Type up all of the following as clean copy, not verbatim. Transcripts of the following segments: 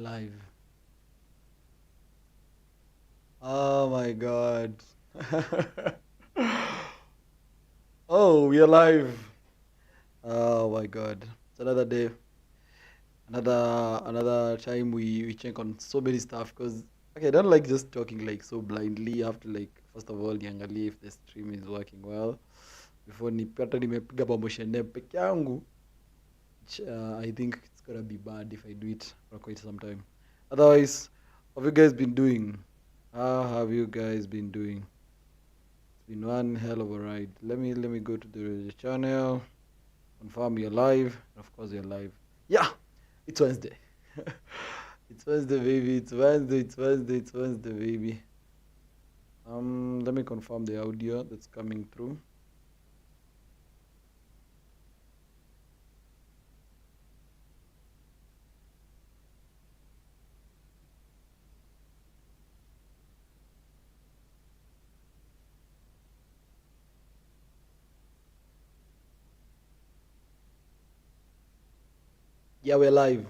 Live. Oh my god. Oh, we are live. Oh my god. It's another day. Another time we check on so many stuff because okay, I don't like just talking like so blindly. You have to like first of all niangalie if the stream is working well before nipata nimepiga promotion name peke yangu. I think it's gonna be bad if I do it for quite some time. Otherwise, how have you guys been doing? How have you guys been doing? It's been one hell of a ride. Let me go to the channel, confirm you're live. Of course you're live. Yeah, it's Wednesday. It's Wednesday, baby. It's Wednesday. It's Wednesday. It's Wednesday, baby. Let me confirm the audio that's coming through. Yeah, we're live.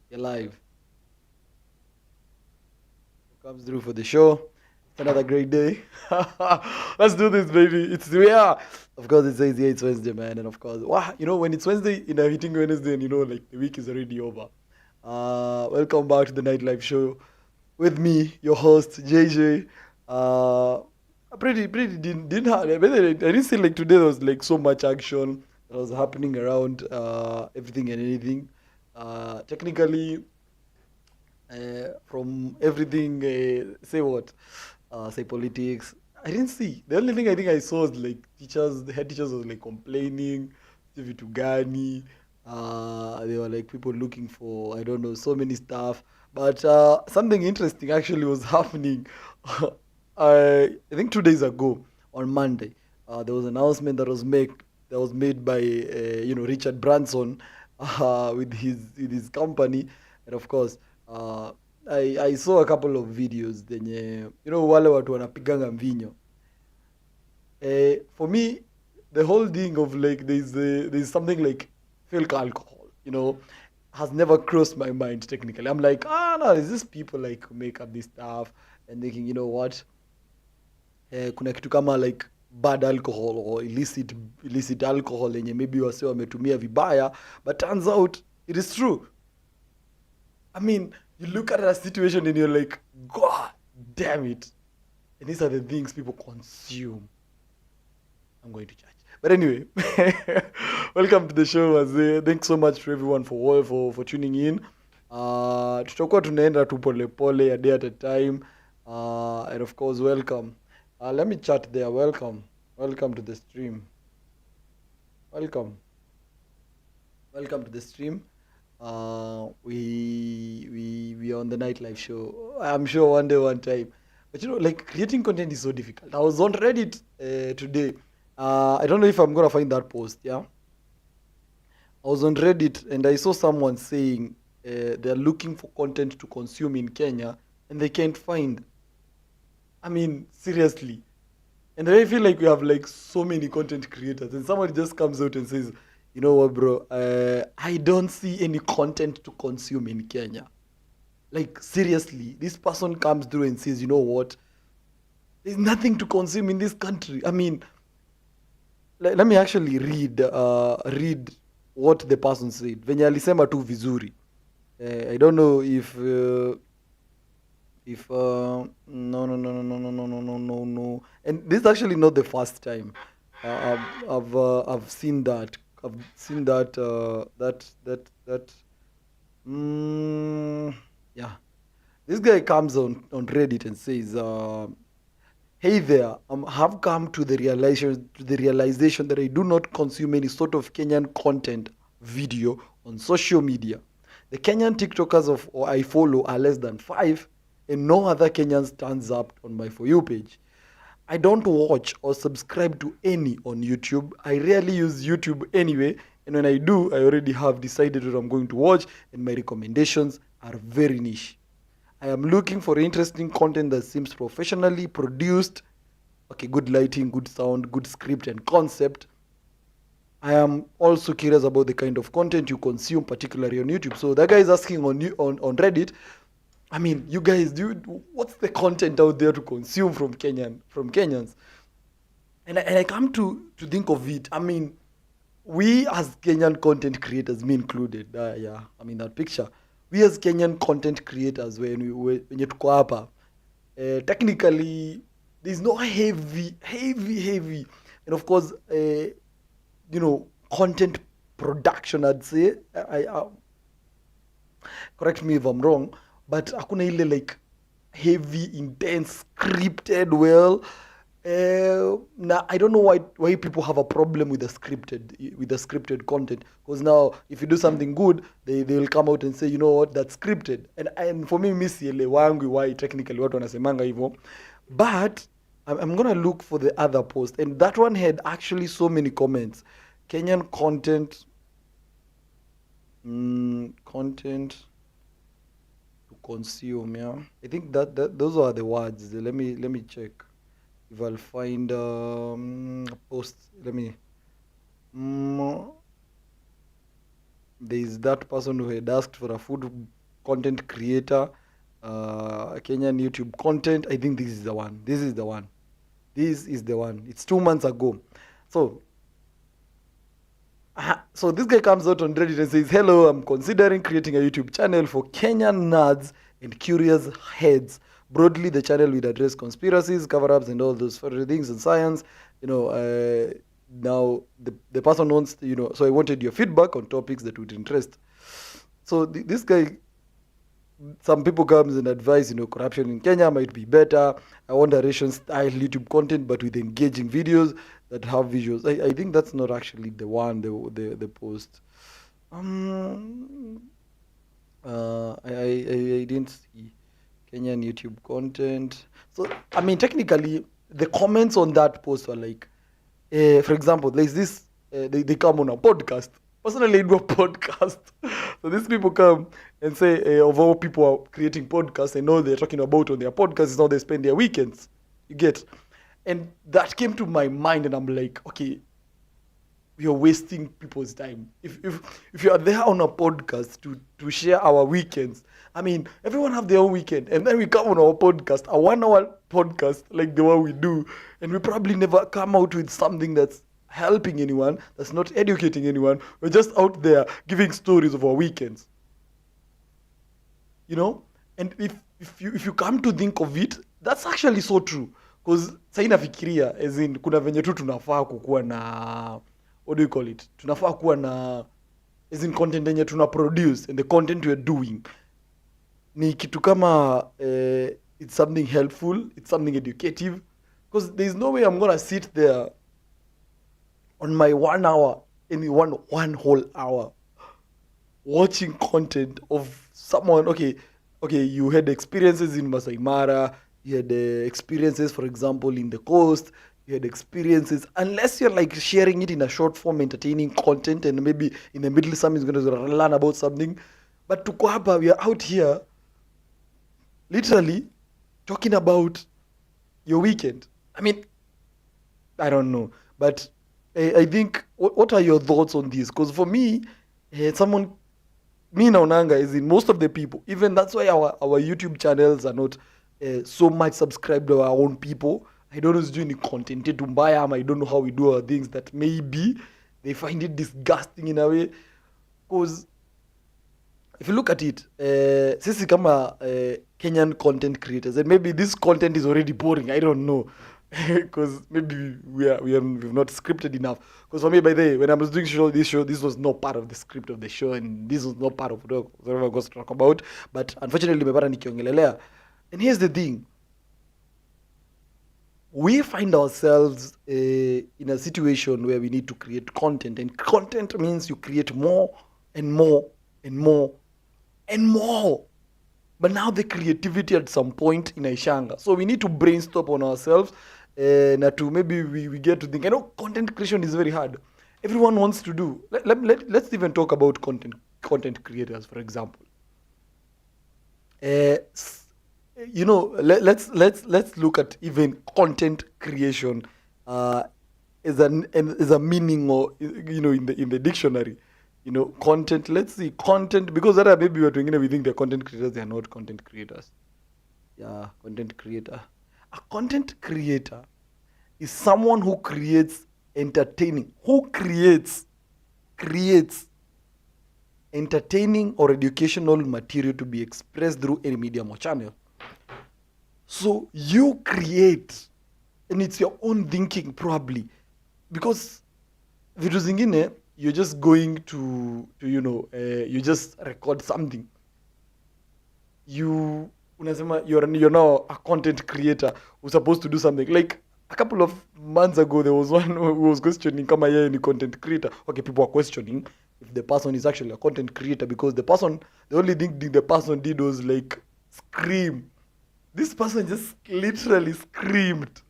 You're live. Comes through for the show. It's another great day. Let's do this, baby. It's yeah. Of course, it says yeah, it's Wednesday, man, and of course, wow, when it's Wednesday, hitting Wednesday, and like the week is already over. Welcome back to the Nightlife Show with me, your host JJ. Pretty didn't have, I didn't see like today there was like so much action that was happening around everything and anything. Technically, from everything, say what, say politics. I didn't see. The only thing I think I saw was like teachers. The head teachers was like complaining, Stevie Tugani. There were like people looking for I don't know so many stuff. But something interesting actually was happening. I think 2 days ago on Monday, there was an announcement that was made by Richard Branson with his company, and of course uh, I saw a couple of videos zenye wale watu wanapiganga mvinyo. For me, the whole thing of like there's something like fake alcohol, has never crossed my mind technically. I'm like, no, is this people like who make up this stuff and thinking, what? Kuna kitu kama like bad alcohol or illicit alcohol yenye maybe wase wametumia vibaya, but turns out it is true. I mean, you look at a situation and you're like, God damn it. And these are the things people consume. I'm going to church. But anyway, welcome to the show. Thanks so much to everyone for tuning in. Tutakuwa tunaenda tu pole pole a day at a time. And of course, welcome. Let me chat there. Welcome. Welcome to the stream. Welcome. Welcome to the stream. We are on the nightlife show. I'm sure one day, one time. But like creating content is so difficult. I was on Reddit today. I don't know if I'm gonna find that post. Yeah, I was on Reddit and I saw someone saying they're looking for content to consume in Kenya and they can't find. I mean, seriously. And I feel like we have like so many content creators, and somebody just comes out and says, "You know what, bro? I don't see any content to consume in Kenya." Like seriously, this person comes through and says, "You know what? There's nothing to consume in this country." I mean, let me actually read what the person said. Venye alisema tu vizuri. I don't know if no, and this is actually not the first time I've seen that. I've seen that yeah, this guy comes on Reddit and says, hey there, have come to the realization that I do not consume any sort of Kenyan content video on social media. The Kenyan TikTokers or I follow are less than 5, and no other Kenyan stands up on my For You page. I don't watch or subscribe to any on YouTube. I rarely use YouTube anyway, and when I do, I already have decided what I'm going to watch, and my recommendations are very niche. I am looking for interesting content that seems professionally produced. Okay, good lighting, good sound, good script and concept. I am also curious about the kind of content you consume, particularly on YouTube. So that guy is asking on Reddit. I mean, you guys, what's the content out there to consume from Kenyans? And I come to think of it. I mean, we as Kenyan content creators, me included, yeah, I mean that picture. We as Kenyan content creators, when you tuko hapa, technically, there's no heavy, and of course, content production. I'd say, correct me if I'm wrong, but hakuna ile like heavy, intense, scripted. Well, now I don't know why people have a problem with the scripted content, because now if you do something good, they will come out and say, you know what, that's scripted. And for me, misiele wangu why technically watu wanasemanga hivyo, but I'm gonna look for the other post, and that one had actually so many comments. Kenyan content to consume. Yeah, I think that those are the words. Let me check if I'll find a post. Let me. There's that person who had asked for a food content creator, Kenyan YouTube content. I think this is the one. This is the one. It's 2 months ago. So this guy comes out on Reddit and says, hello, I'm considering creating a YouTube channel for Kenyan nerds and curious heads. Broadly, the channel will address conspiracies, cover-ups, and all those things in science. Now the person wants, so I wanted your feedback on topics that would interest. So this guy, some people comes and advise, corruption in Kenya might be better. I want a Russian-style YouTube content, but with engaging videos that have visuals. I think that's not actually the one, the post. I didn't see Kenyan YouTube content. So, I mean, technically, the comments on that post were like, for example, there's this, they come on a podcast. Personally, I do a podcast. So these people come and say, of all people are creating podcasts, and all they're talking about on their podcasts is how they spend their weekends. You get? And that came to my mind, and I'm like, okay, we are wasting people's time. If you are there on a podcast to share our weekends, I mean, everyone have their own weekend, and then we come on our podcast, a 1 hour podcast like the one we do, and we probably never come out with something that's helping anyone, that's not educating anyone. We're just out there giving stories of our weekends. And if you come to think of it, that's actually so true. Because sai nafikiria, as in, kuna venye tu tunafaa kukuwa na, what do you call it? Tunafaa kuwa na, as in, content yenye tuna produce, and the content we're doing ni kitu kama it's something helpful, it's something educative. Because there's no way I'm gonna sit there on my 1 hour, in one whole hour, watching content of someone. Okay, you had experiences in Masai Mara, you had experiences, for example, in the coast, you had experiences, unless you're like sharing it in a short form, entertaining content, and maybe in the middle someone's going to learn about something. But to Kwapa, we are out here literally talking about your weekend. I mean, I don't know, but I think, what are your thoughts on this? Because for me, me naonanga is in most of the people, even that's why our YouTube channels are not so much subscribed to our own people. I don't know who's doing the content to buy them. I don't know how we do our things, that maybe they find it disgusting in a way. Because if you look at it, sisi kama Kenyan content creators, and maybe this content is already boring, I don't know. Because maybe we've not scripted enough. Because for me, by the way, when I was doing this show, this was not part of the script of the show, and this was not part of whatever I was to talk about. But unfortunately, nimepata nikiongelelea. And here's the thing: we find ourselves in a situation where we need to create content, and content means you create more and more and more and more. But now the creativity at some point in Aishanga. So we need to brainstorm on ourselves. Maybe we get to think, content creation is very hard. Everyone wants to do. Let's even talk about content creators, for example. Let's look at even content creation is a meaning, or in the dictionary. Content. Let's see, content, because that maybe we think they're content creators. They are not content creators. Yeah, content creator. A content creator is someone who creates entertaining, who creates entertaining or educational material to be expressed through any medium or channel. So you create, and it's your own thinking probably, because vitu zingine you're just going to you just record something. You're now a content creator who's supposed to do something. Like a couple of months ago, there was one who was questioning kama yeye ni content creator. Okay, people are questioning if the person is actually a content creator, because the only thing the person did was like scream. This person just literally screamed.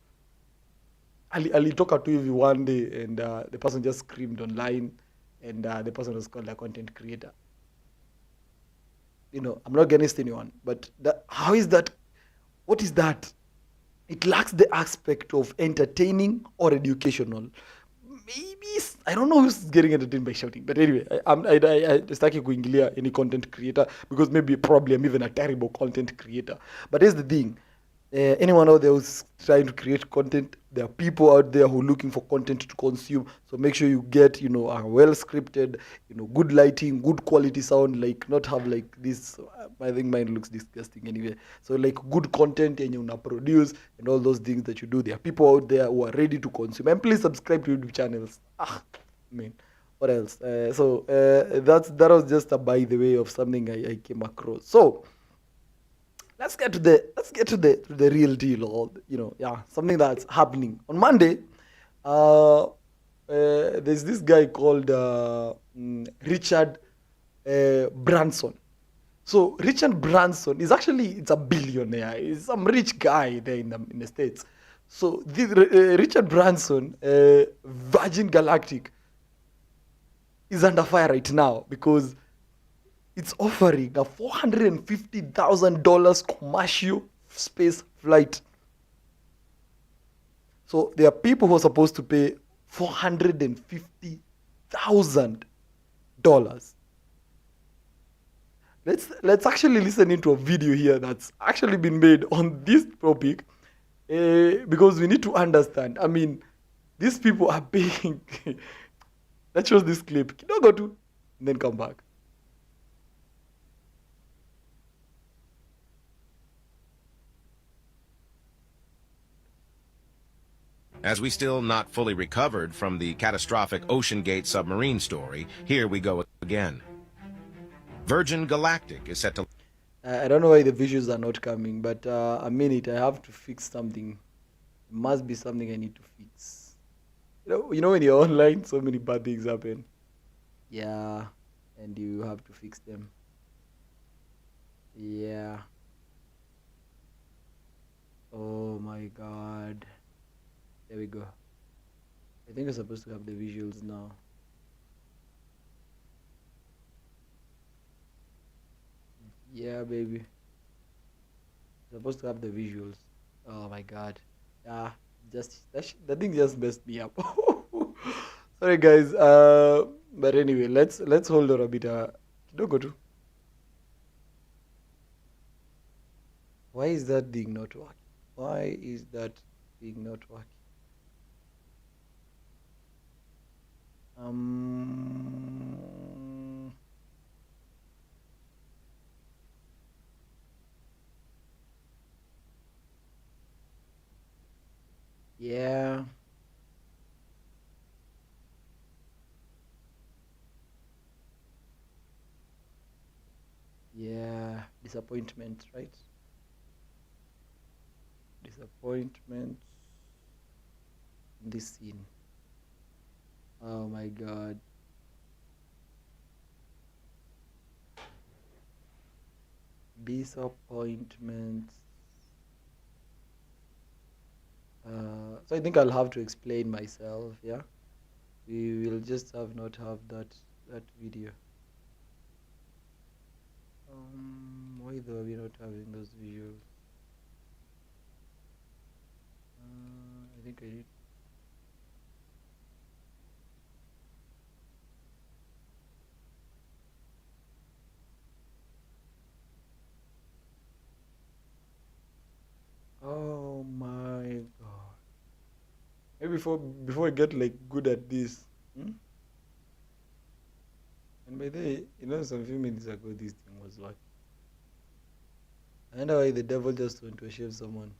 Alitoka tu hivi one day, and the person just screamed online, and the person was called a content creator. I'm not against anyone, but how is that? What is that? It lacks the aspect of entertaining or educational. Maybe I don't know who's getting entertained by shouting, but anyway, I staki kuingilia any content creator, because maybe probably I'm even a terrible content creator. But here's the thing. Anyone out there who's trying to create content, there are people out there who are looking for content to consume. So make sure you get, a well scripted, good lighting, good quality sound, like not have like this. I think mine looks disgusting anyway. So like good content and you produce and all those things that you do. There are people out there who are ready to consume. And please subscribe to YouTube channels. What else? That was just a by the way of something I came across. So let's get to the real deal, or something that's happening on Monday. There's this guy called Richard Branson. So Richard Branson is it's a billionaire. He's some rich guy there in the States. So Richard Branson, Virgin Galactic, is under fire right now because it's offering a $450,000 commercial space flight. So there are people who are supposed to pay $450,000. Let's actually listen into a video here that's actually been made on this topic, because we need to understand. I mean, these people are paying. Let's show this clip. Don't go to, and then come back. As we still not fully recovered from the catastrophic OceanGate submarine story, here we go again. Virgin Galactic is set to... I don't know why the visuals are not coming, but a minute, I have to fix something. It must be something I need to fix. You know when you're online, so many bad things happen. Yeah, and you have to fix them. Yeah. Oh my God. There we go. I think I'm supposed to have the visuals now. Yeah, baby. I'm supposed to have the visuals. Oh my God. Yeah, the thing just messed me up. Sorry guys. But anyway, let's hold on a bit. Don't go to. Why is that thing not working? Why is that thing not working? Yeah. Yeah, disappointment, right? Disappointment in this scene. Oh my God. Disappointment. So I think I'll have to explain myself, yeah? We will just not have that video. Why are we not having those visuals? I think I need... before I get like good at this. Hmm? And by the way, some few minutes ago this thing was working. I wonder why the devil just went to shave someone.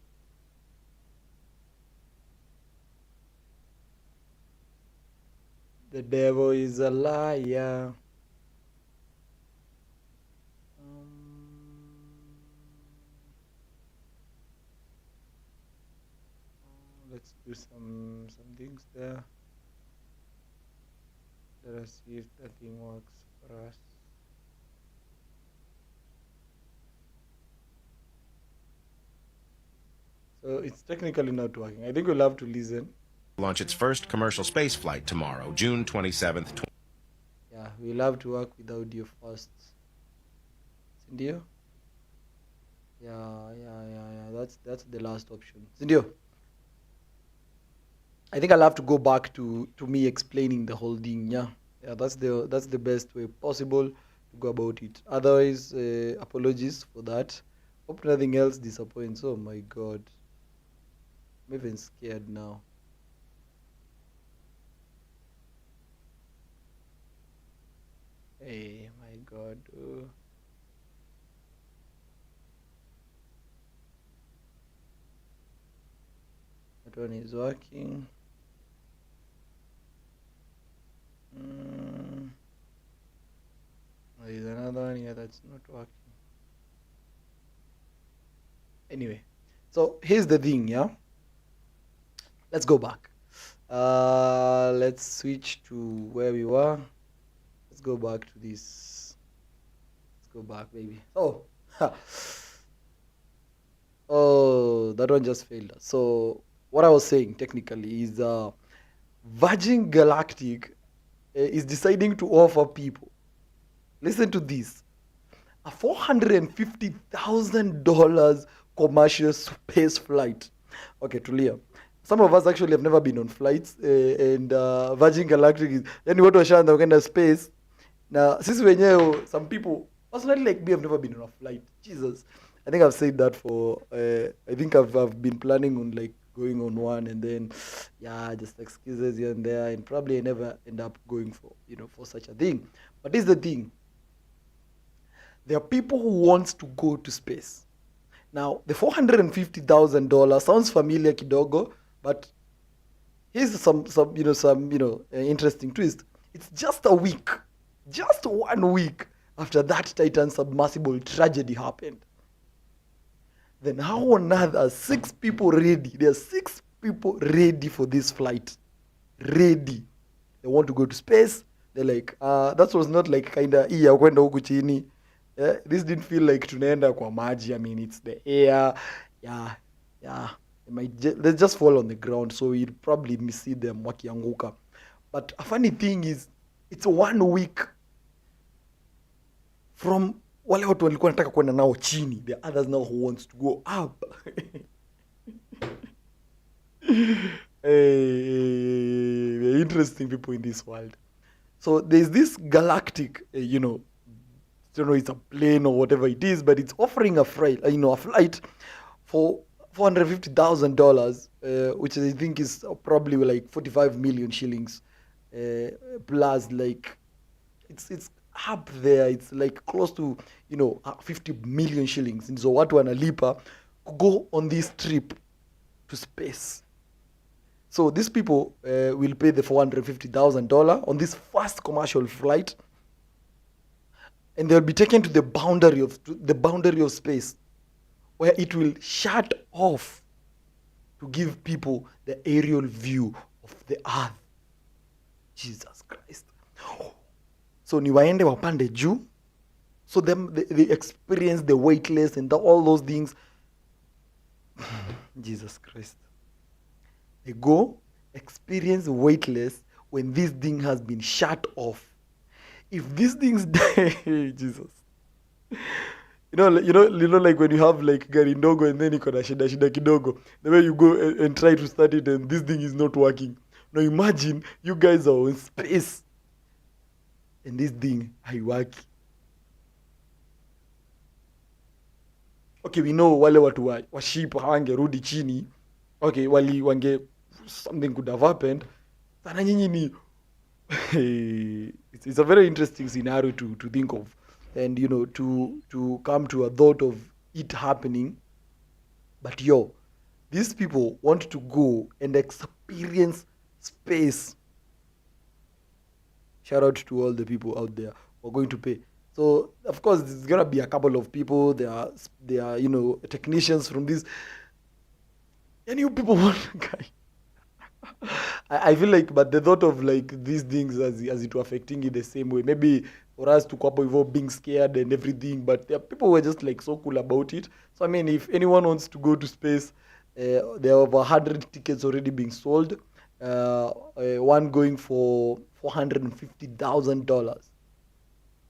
The devil is a liar. Let's do some things there. Let us see if that thing works for us. So it's technically not working. I think we'll have to listen. Launch its first commercial space flight tomorrow, June 27th. Yeah, we'll have to work with audio first. Sindio? Yeah. That's the last option. Sindio? I think I'll have to go back to me explaining the whole thing. Yeah, that's the best way possible to go about it. Otherwise, apologies for that. Hope nothing else disappoints. Oh my God, I'm even scared now. Hey, my God. That one is working. There's another one here that's not working. Anyway, so here's the thing, yeah? Let's go back. Let's switch to where we were. Let's go back to this. Let's go back, baby. Oh, oh, that one just failed us. So what I was saying technically is Virgin Galactic is deciding to offer people, listen to this, a $450,000 commercial space flight. Okay, Tulia. Some of us actually have never been on flights, and Virgin Galactic is, yani watu washaanza kwenda space. Now, sisi wenyewe, some people, personally like me, have never been on a flight. Jesus. I think I've said that for, I think I've been planning on like going on one, and then, yeah, just excuses here and there, and probably I never end up going for, for such a thing. But here's the thing. There are people who wants to go to space. Now, the $450,000 sounds familiar kidogo, but here's some interesting twist. It's just a week, just 1 week after that Titan submersible tragedy happened. Then how on earth are 6 people ready? There are 6 people ready for this flight. Ready. They want to go to space. They're like, that was not like kinda iya kwenda huku chini. This didn't feel like tunaenda kwa maji. I mean, it's the air. Yeah. They just fall on the ground, so you'll probably see them wakianguka. But a funny thing is, it's 1 week from wale watu walikuwa nataka kwenda nao chini. The others now who wants to go up. Hey, interesting people in this world. So there's this galactic, I don't know, it's a plane or whatever it is, but it's offering a flight for $450,000, which I think is probably like 45 million shillings, plus like it's up there. It's like close to 50 million shillings. And so watu wanalipa go on this trip to space. So these people will pay the $450,000 on this first commercial flight, and they'll be taken to the boundary of space, where it will shut off to give people the aerial view of the earth. Jesus Christ. So ni waende wapande juu, so they experience the weightless and all those things. Jesus Christ. They go experience weightless when this thing has been shut off. If these things die, Jesus. Like when you have like gari ndogo and then iko na shida kidogo, the way you go and try to start it and this thing is not working. Now imagine you guys are in space and this thing haiwaki. Okay, we know wale watu wa ship hawangerudi chini. Okay, wange something could have happened. Sana nyinyi ni it's a very interesting scenario to think of, and to come to a thought of it happening. But these people want to go and experience space. Shout out to all the people out there who are going to pay. So of course there's gonna be a couple of people. There are technicians from this. And you people want guy. I feel like, but the thought of like these things as it were affecting it the same way. Maybe for us to couple with being scared and everything, but there are people who are just like so cool about it. So I mean, if anyone wants to go to space, there are over 100 tickets already being sold. One going for $450,000.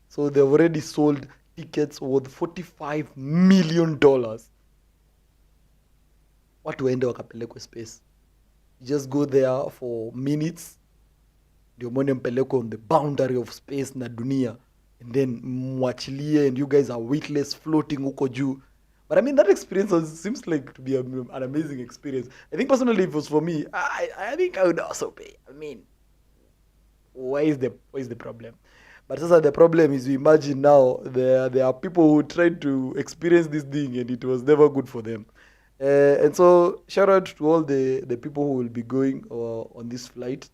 So they've already sold tickets worth $45 million. Watu waende wakapelekwe space. You just go there for minutes, ndio mwende mpelekwe on the boundary of space na dunia, and then mwachilie, and you guys are weightless floating huko juu. But I mean, that experience seems like to be an amazing experience. I think personally, if it was for me, I think I would also pay. I mean, why is the problem? But also the problem is, you imagine now there are people who tried to experience this thing and it was never good for them. And so shout out to all the people who will be going on this flight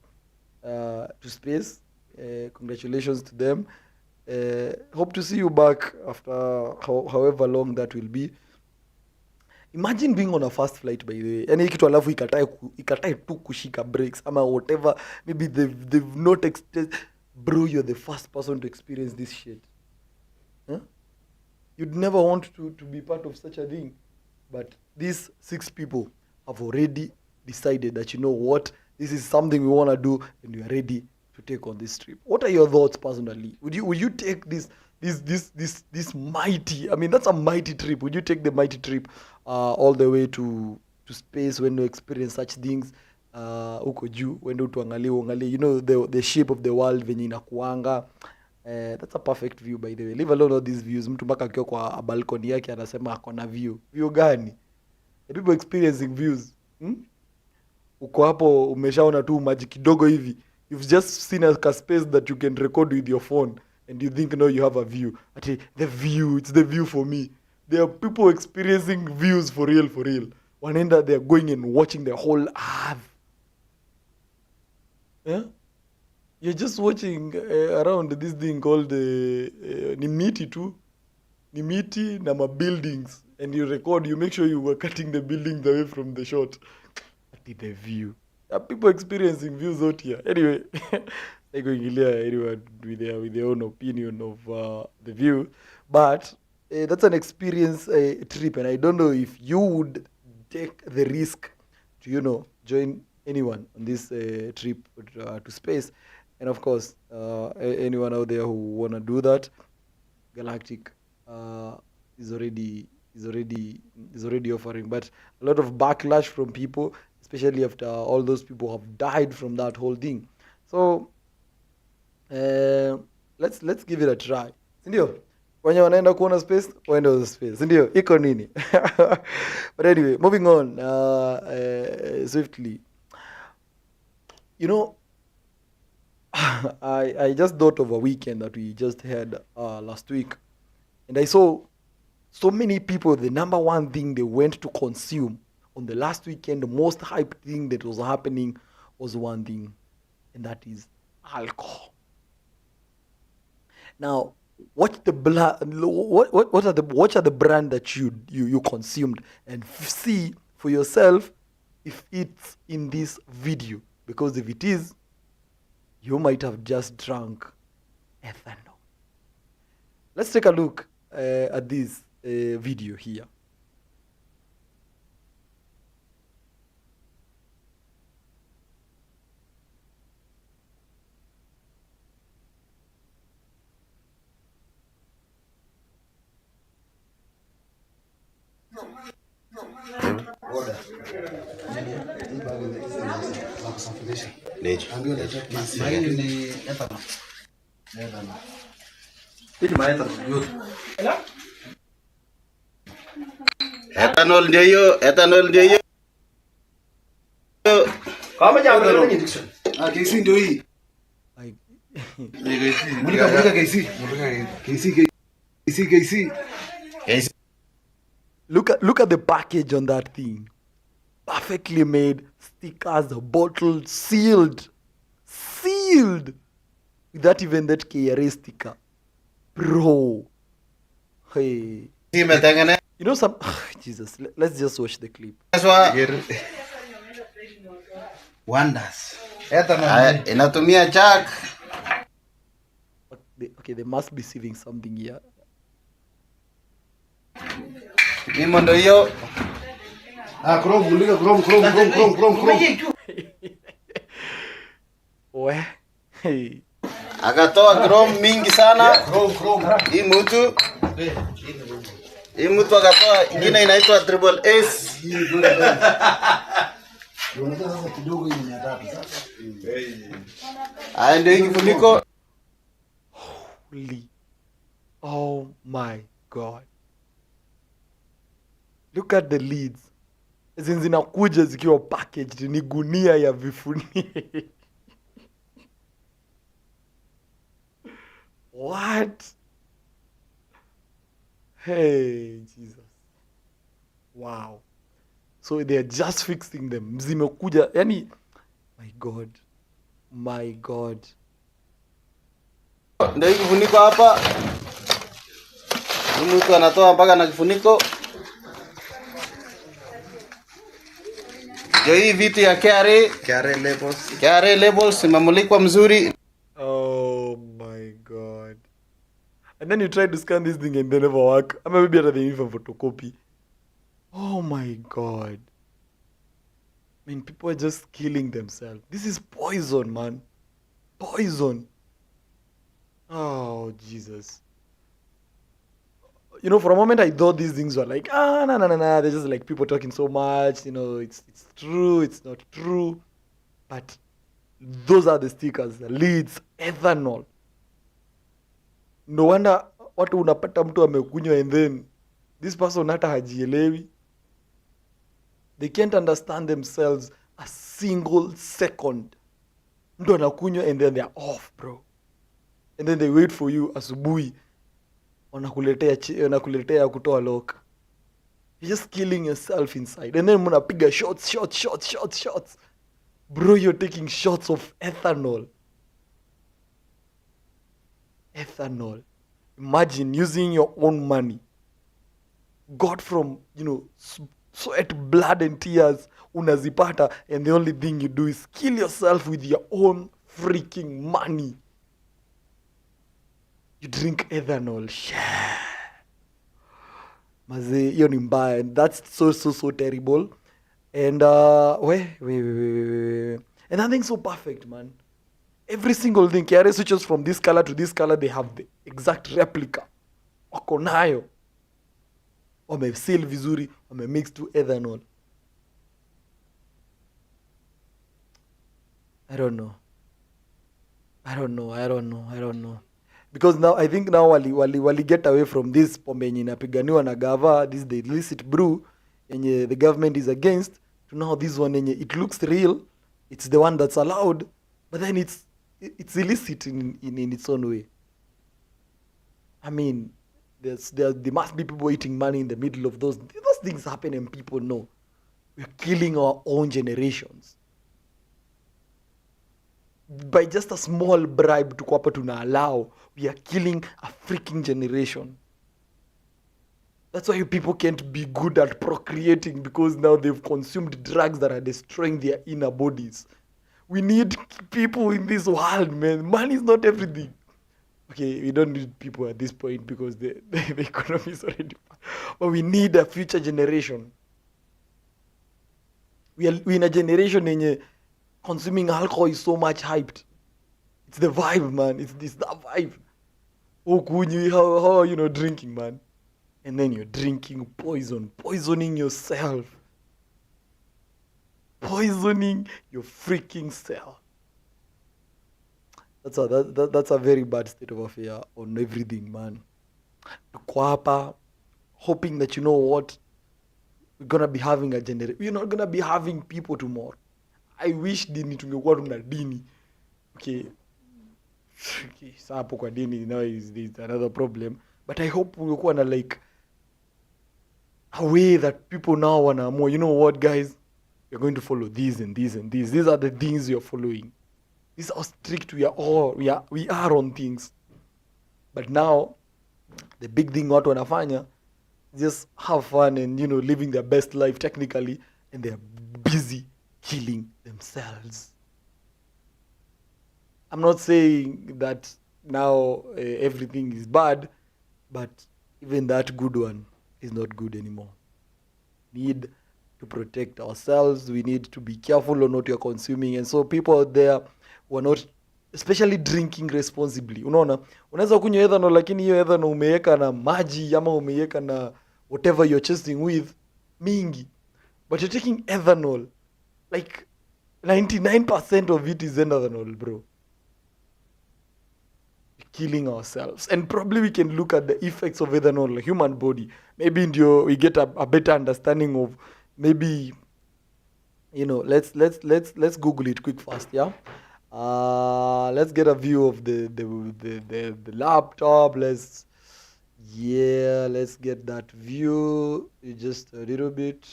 to space. Congratulations to them. Hope to see you back after however long that will be. Imagine being on a fast flight, by the way. Yani kitu alafu ikatae tu kushika brakes ama whatever. Maybe they've not bro, you're the first person to experience this shit. Huh? You'd never want to be part of such a thing. But these 6 people have already decided that, you know what, this is something we want to do, and we are ready to take on this trip. What are your thoughts personally? Would you take this mighty, I mean, that's a mighty trip. Would you take the mighty trip all the way to space when you experience such things? Huko juu when uangalie, you know, the shape of the world venye inakuanga. That's a perfect view, by the way. Leave alone all these views. Mtu mpaka akiwa kwa balcony yake anasema ako na view. View gani? The people experiencing views. Uko hapo umeshaona tu maji kidogo hivi. You've just seen a space that you can record with your phone, and you think now you have a view. Ati the view, it's the view for me. There are people experiencing views for real. Wanaenda, they are going and watching the whole earth. Yeah? You're just watching around this thing called Nimiti too. Nimiti na ma buildings. And you record, you make sure you were cutting the buildings away from the shot. At the view. There are people experiencing views out here. Anyway, I go anyone with their own opinion of the view. But that's an experience trip. And I don't know if you would take the risk to, you know, join anyone on this trip to space. And of course, anyone out there who wanna do that, Galactic is already offering, but a lot of backlash from people, especially after all those people have died from that whole thing. So let's give it a try, sindio? Wenye wanaenda kuona space, waende on space, sindio? Iko nini? But anyway, moving on swiftly. You know, I just thought of a weekend that we just had last week, and I saw so many people, the number one thing they went to consume on the last weekend, the most hyped thing that was happening was one thing, and that is alcohol. Now, what are the brand that you consumed, and see for yourself if it's in this video, because if it is, you might have just drunk ethanol. Let's take a look at this video here. Ethanol ndio hiyo. KC ndio hii. Like, Mulika KC. KC. look at the package on that thing. Perfectly made stickers, bottled, sealed without even that KRA sticker, bro. Hey, Imetengenezwa you know some Jesus. Let's just watch the clip. wonders. Inatumia jack. Okay, they must be seeing something here. Imo ndio hiyo. Chrome, mulika Chrome. We, hey. Akatoa Chrome mingi sana. Hii mtu akatoa ingine inaitwa Triple S. Sasa kidogo hii ni 300 sasa. Ndio hii kifuniko. Holy, oh my God, look at the leads. Zinakuja zikiwa packaged, ni gunia ya vifunio. What? Hey, Jesus. Wow. So they're just fixing them. Zimekuja, yani, my God. Ndio hii kifuniko hapa. Mtu anatoa mpaka na kifuniko. Ndio hii vitu ya KRA labels imemulikwa mzuri. Oh my God. And then you try to scan this thing and they never work. I maybe better than even photocopy. Oh my God. I mean, people are just killing themselves. This is poison, man. Poison. Oh, Jesus. You know, for a moment I thought these things were like, no. They're just like people talking so much. You know, it's true, it's not true. But those are the stickers, the leads, ethanol. No wonder watu unapata mtu amekunywa and then this person hata hajielewi. They can't understand themselves a single second. Mtu anakunywa and then they're off, bro. And then they wait for you asubuhi. Wanakuletea kutoa lock. You're just killing yourself inside. And then mnapiga shots. Bro, you're taking shots of ethanol. Imagine using your own money. Got from, sweat, blood and tears. Unazipata, and the only thing you do is kill yourself with your own freaking money. You drink ethanol. Maze, hiyo ni mbaya. And that's so terrible. And wait. And nothing's so perfect, man. Every single thing, KRA switches from this color to this color, they have the exact replica. Wako nayo. Wameseal vizuri, wamemix to ethanol. I don't know. Because now I think now wali get away from this pombe yenye inapiganiwa na gava, this the illicit brew yenye the government is against, to now this one yenye it looks real, it's the one that's allowed, but then it's illicit in its own way. I mean, there must be people eating money in the middle of those things happen, and people know we're killing our own generations. By just a small bribe to hapa tuna allow, we are killing a freaking generation. That's why people can't be good at procreating, because now they've consumed drugs that are destroying their inner bodies. We need people in this world, man. Money is not everything. Okay, we don't need people at this point because the economy is already bad. But we need a future generation. We're in a generation in consuming alcohol is so much hyped. It's the vibe, man. It's that vibe. Oh, how are you drinking, man? And then you're drinking poisoning yourself. Poisoning your freaking self. That's a very bad state of affair on everything, man. Tuko hoping that, you know what, we're gonna be having a generation. We're not gonna be having people tomorrow. I wish dini tungekuwa tuna dini. Okay, saa hapo kwa dini now is another problem, but I hope ungekuwa na like a way that people now wanaamua, you know what guys, we're going to follow this and this and this. These are the things you're following. This is how strict we are on things. But now the big thing watu wanafanya just have fun and, you know, living their best life technically, and they're busy killing themselves. I'm not saying that now everything is bad, but even that good one is not good anymore. Need to protect ourselves. We need to be careful on what you're consuming. And so people out there who are not, especially drinking responsibly. Unaona, unaweza kunywa ethanol lakini hiyo ethanol umeweka na maji ama umeweka na whatever you're chasing with mingi. But you're taking ethanol, like 99% of it is ethanol, bro. Killing ourselves. And probably we can look at the effects of ethanol on the human body. Maybe we get a better understanding of, maybe, you know, let's Google it quick fast, yeah. Let's get a view of the laptop. Let's get that view. Just a little bit.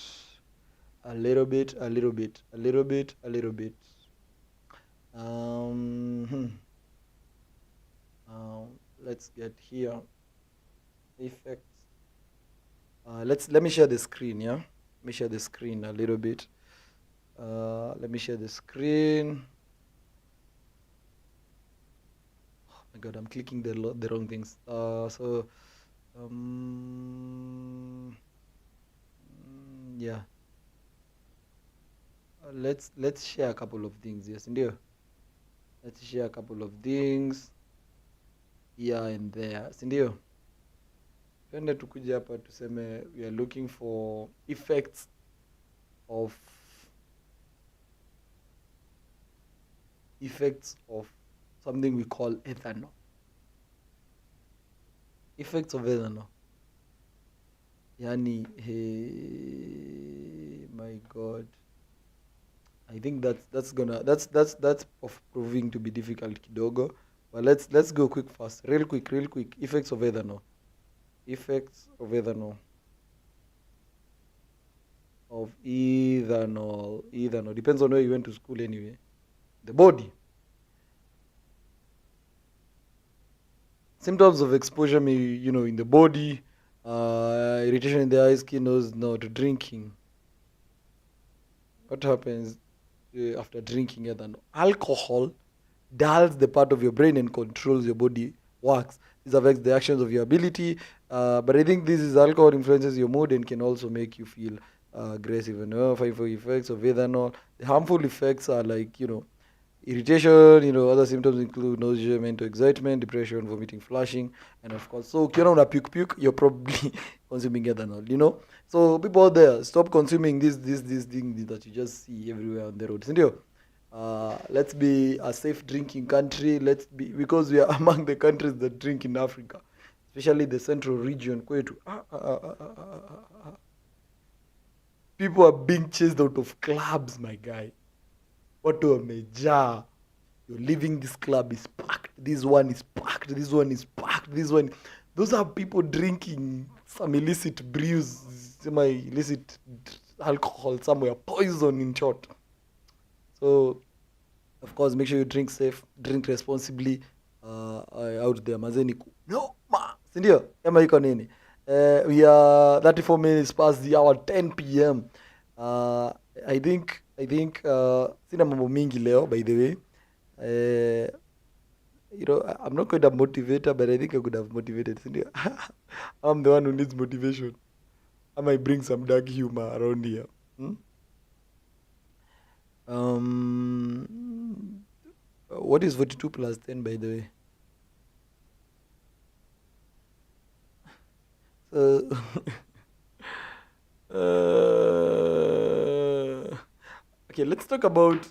Let's get here effects. Let me share the screen. Yeah, let me share the screen a little bit. Let me share the screen. Oh my god, I'm clicking the wrong things. Yeah. Let's share a couple of things. Yes, indeed. Let's share a couple of things here and there. Sindio? Twende tukuja hapa tuseme we are looking for effects of something we call ethanol. Effects of ethanol. Yani, hey, my god. I think that's proving to be difficult kidogo. But let's go quick fast. Real quick. Effects of ethanol. Effects of ethanol. Ethanol. Depends on where you went to school anyway. The body. Symptoms of exposure may, you know, in the body, irritation in the eyes, skin, nose, not drinking. What happens after drinking ethanol? Alcohol dulls the part of your brain and controls your body works. This affects the actions of your ability. But I think this is alcohol influences your mood and can also make you feel aggressive. And harmful effects of ethanol. The harmful effects are like, you know, irritation, you know, other symptoms include nausea, mental excitement, depression, vomiting, flushing, and of course, so ukiona una puke, you're probably consuming ethanol, you know. So people out there, stop consuming this thing that you just see everywhere on the road. Let's be a safe drinking country. Because we are among the countries that drink in Africa, especially the central region. People are being chased out of clubs, my guy. Watu wamejaa. You're leaving, this club is packed. This one is packed. This one is packed. This one. Those are people drinking some illicit brews, some illicit alcohol somewhere, poison in short. So, of course, make sure you drink safe, drink responsibly out there. Mazeni no ma, sindio? Ema iko nini? We are 34 minutes past the hour, 10 p.m. I think sina mambo mingi leo, by the way. You know, I'm not quite a motivator, but I think I could have motivated. I'm the one who needs motivation. I might bring some dark humor around here. What is 42 plus 10, by the way? Okay, let's talk about...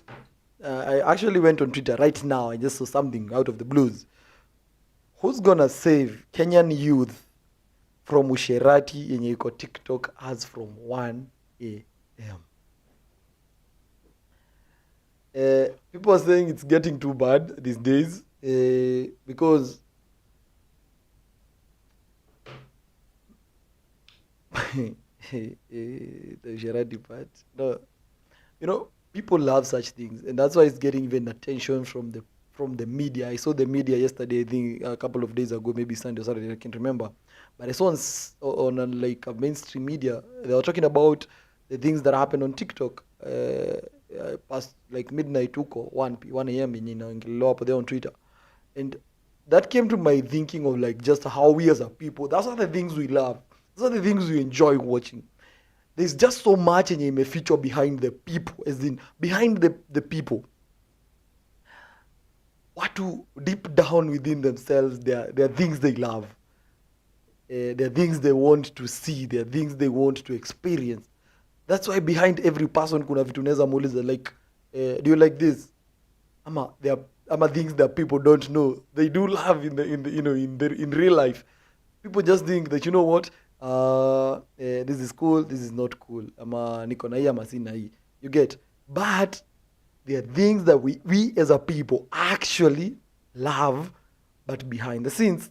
I actually went on Twitter right now. I just saw something out of the blues. Who's gonna save Kenyan youth from usherati yenye iko TikTok as from 1 a.m.? People are saying it's getting too bad these days because the Gerardi part. No, people love such things, and that's why it's getting even attention from the media. I saw the media yesterday, I think a couple of days ago, maybe Sunday or Saturday, I can't remember. But I saw on like a mainstream media, they were talking about the things that happen on TikTok past like midnight huko 1 a.m. ingililo hapo there on Twitter, and that came to my thinking of like just how we as a people, that's are the things we love, those are the things we enjoy watching. There's just so much in a feature behind the people, as in behind the people. What to deep down within themselves, there are things they love. There are things they want to see. There are things they want to experience. That's why behind every person kuna vitu unaweza muuliza like, do you like this? There are things that people don't know. They do love in real life. People just think that, you know what, this is cool, this is not cool. Ama niko na hii ama sina hii. You get? But there are things that we as a people actually love, but behind the scenes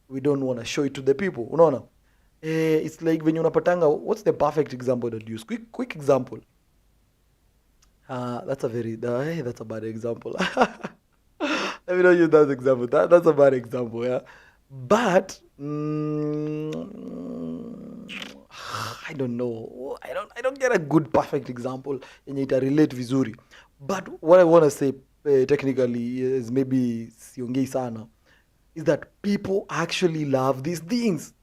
we don't want to show it to the people. Unaona? It's like when unapatanga, what's the perfect example that you use? Quick example. That's a bad example. Let me not use that example. That's a bad example, yeah. But I don't know. I don't get a good perfect example yenye ita relate vizuri. But what I want to say technically is, maybe siongei sana, is that people actually love these things.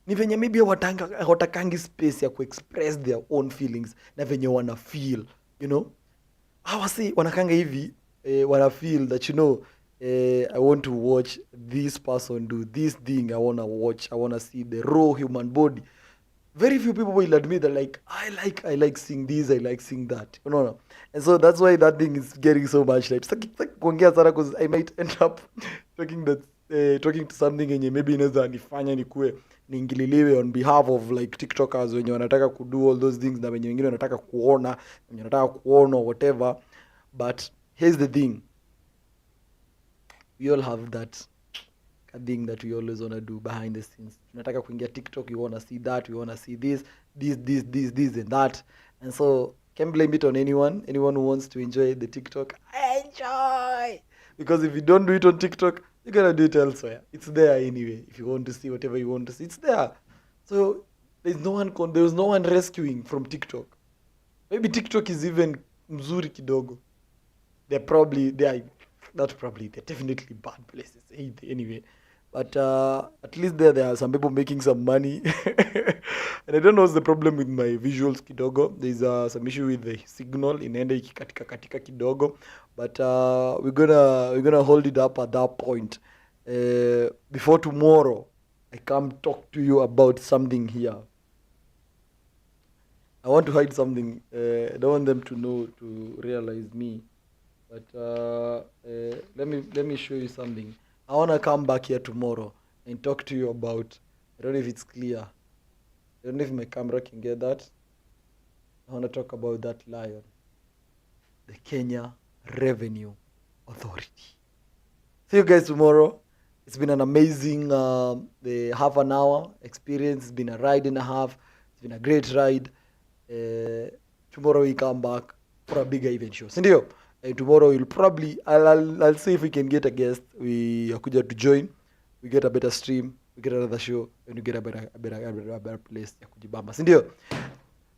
Ni venye maybe hawatakangi space ya kuexpress their own feelings na venye wana feel, hawasi wanakanga hivi wana feel that, I want to watch this person do this thing. I want to see the raw human body. Very few people will admit that, like, I like seeing this, I like seeing that. And so that's why that thing is getting so much like kuongea sana, because I might end up talking to something yenye maybe inaweza nifanya nikue niingililiwe on behalf of like TikTokers wenye wanataka kudo all those things na wenye wengine wanataka kuona whatever. But here's the thing, we all have that thing that we always want to do behind the scenes. Tunataka kuingia TikTok, you want to see that, we want to see this and that. And so can't blame it on anyone who wants to enjoy the TikTok. Enjoy! Because if you don't do it on TikTok, you're gonna do it elsewhere. It's there anyway. If you want to see whatever you want to see, it's there. So there's no one rescuing from TikTok. Maybe TikTok is even mzuri kidogo. They're definitely bad places anyway. But at least there are some people making some money. And I don't know what's the problem with my visuals kidogo. There's some issue with the signal inaenda ikikatika kidogo. But we're gonna hold it up at that point. Before tomorrow, I come talk to you about something here. I want to hide something. I don't want them to know, to realize me. But let me show you something. I want to come back here tomorrow and talk to you about, I don't know if it's clear. I don't know if my camera can get that. I want to talk about that lion. The Kenya Revenue Authority. See you guys tomorrow. It's been an amazing half an hour experience. It's been a ride and a half. It's been a great ride. Tomorrow we come back for a bigger event show. Sindio? Tomorrow we'll probably, I'll see if we can get a guest. We akuja to join. We get a better stream. We get another show. And we get a better place ya kujibamba. Sindio?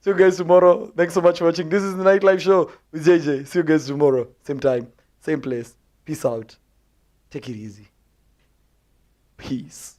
See you guys tomorrow. Thanks so much for watching. This is the Nightlife Show with JJ. See you guys tomorrow. Same time, same place. Peace out. Take it easy. Peace.